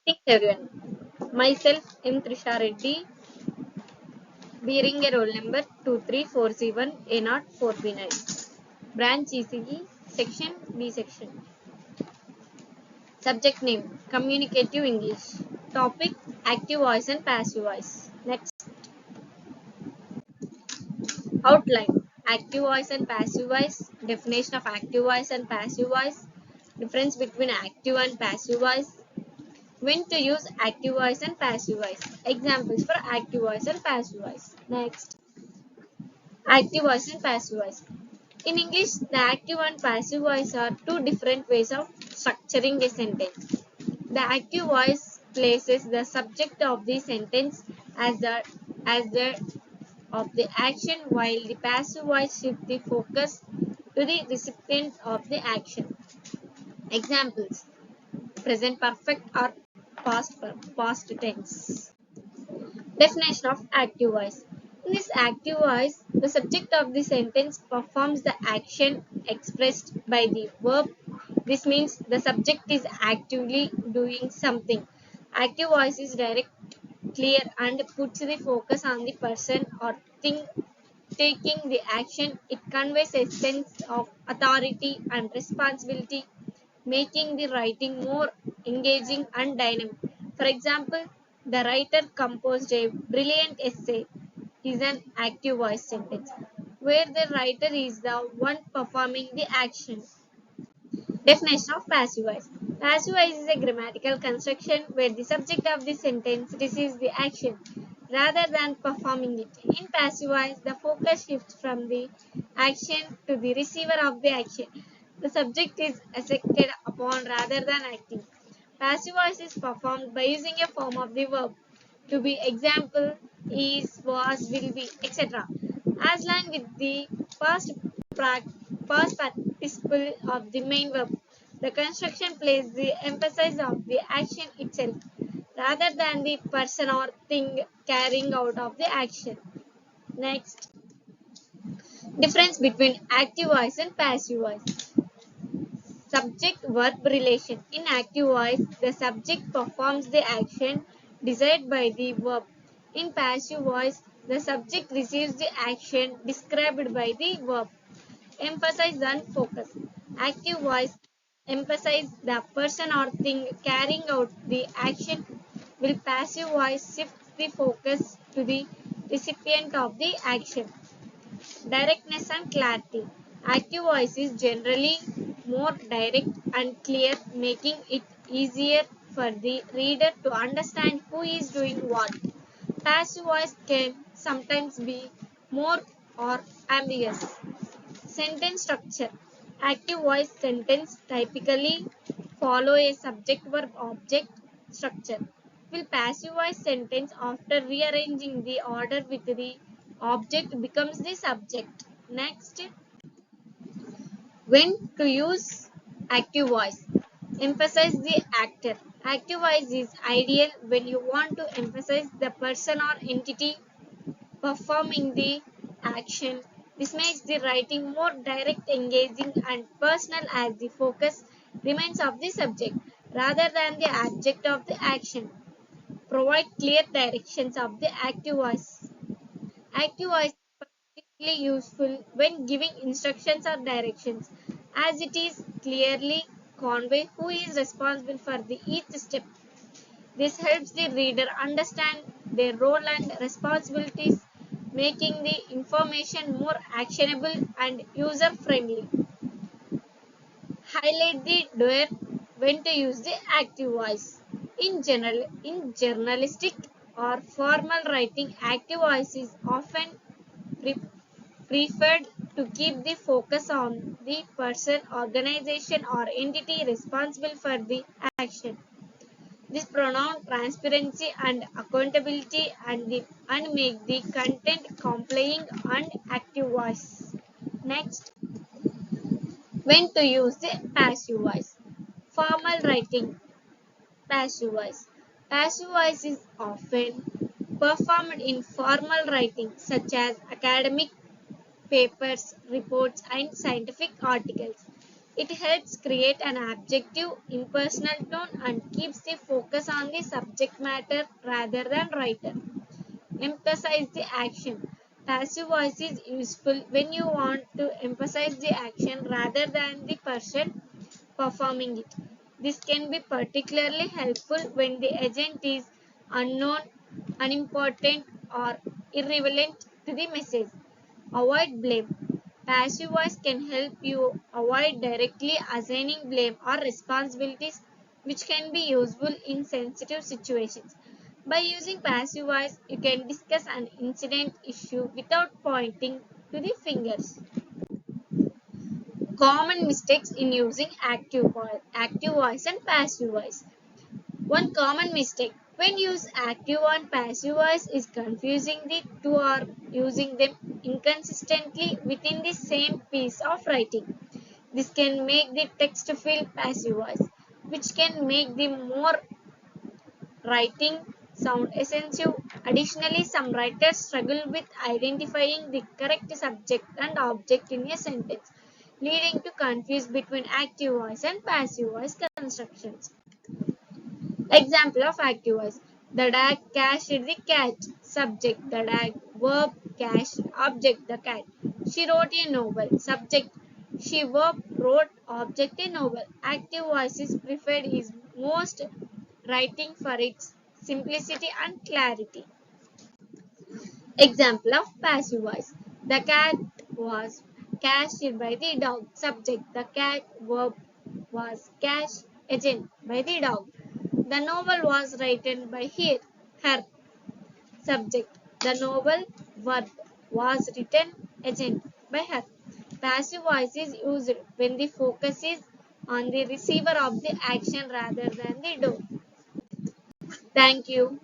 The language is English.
Greetings everyone. Myself M. Trisha Reddy, bearing a roll number 23401 A04B9. Branch ECE, Section B Section. Subject name Communicative English. Topic Active voice and passive voice. Next, outline Active voice and passive voice. Definition of active voice and passive voice. Difference between active and passive voice. When to use active voice and passive voice. Examples for active voice and passive voice. Next, active voice and passive voice. In English, the active and passive voice are two different ways of structuring a sentence. The active voice places the subject of the sentence as the of the action, while the passive voice shifts the focus to the recipient of the action. Examples: present perfect or past tense. Definition of active voice. In this active voice, the subject of the sentence performs the action expressed by the verb. This means the subject is actively doing something. Active voice is direct, clear, and puts the focus on the person or thing taking the action. It conveys a sense of authority and responsibility, making the writing more engaging and dynamic. For example, the writer composed a brilliant essay is an active voice sentence, where the writer is the one performing the action. Definition of passive voice. Passive voice is a grammatical construction where the subject of the sentence receives the action rather than performing it. In passive voice, the focus shifts from the action to the receiver of the action. The subject is acted upon rather than acting. Passive voice is performed by using a form of the verb to be, example, is, was, will be, etc. As line with the past, past participle of the main verb. The construction places the emphasis of the action itself rather than the person or thing carrying out of the action. Next, difference between active voice and passive voice. Subject verb relation. In active voice, the subject performs the action desired by the verb. In passive voice, the subject receives the action described by the verb. Emphasize and focus. Active voice emphasize the person or thing carrying out the action, while passive voice shift the focus to the recipient of the action. Directness and clarity. Active voice is generally more direct and clear, making it easier for the reader to understand who is doing what. Passive voice can sometimes be more or ambiguous. Sentence structure. Active voice sentence typically follow a subject verb object structure, while passive voice sentence, after rearranging the order with the object, becomes the subject. Next, when to use active voice. Emphasize the actor. Active voice is ideal when you want to emphasize the person or entity performing the action. This makes the writing more direct, engaging, and personal as the focus remains of the subject rather than the object of the action. Provide clear directions of the active voice. Active voice is particularly useful when giving instructions or directions, as it is clearly convey who is responsible for the each step. This helps the reader understand their role and responsibilities, making the information more actionable and user friendly. Highlight the where when to use the active voice. In journalistic or formal writing, active voice is often pre- preferred to keep the focus on the person, organization, or entity responsible for the action. This pronounce transparency and accountability and make the content compelling and active voice. Next, when to use the passive voice. Formal writing, passive voice. Passive voice is often performed in formal writing such as academic papers, reports, and scientific articles. It helps create an objective, impersonal tone and keeps the focus on the subject matter rather than writer. Emphasize the action. Passive voice is useful when you want to emphasize the action rather than the person performing it. This can be particularly helpful when the agent is unknown, unimportant, or irrelevant to the message. Avoid blame. Passive voice can help you avoid directly assigning blame or responsibilities, which can be useful in sensitive situations. By using passive voice, you can discuss an incident issue without pointing to the fingers. Common mistakes in using active voice and passive voice. One common mistake when use active and passive voice is confusing the two or using them inconsistently within the same piece of writing. This can make the text feel passive voice, which can make the more writing sound essential. Additionally, some writers struggle with identifying the correct subject and object in a sentence, leading to confusion between active voice and passive voice constructions. Example of active voice. The dog cashed the cat. Subject. The dog. Verb. Cash. Object. The cat. She wrote a novel. Subject. She verb wrote object a novel. Active voice is preferred is most writing for its simplicity and clarity. Example of passive voice. The cat was cashed by the dog. Subject. The cat verb was cashed agent by the dog. The novel was written by her. Subject. The novel verb was written agent by her. Passive voice is used when the focus is on the receiver of the action rather than the doer. Thank you.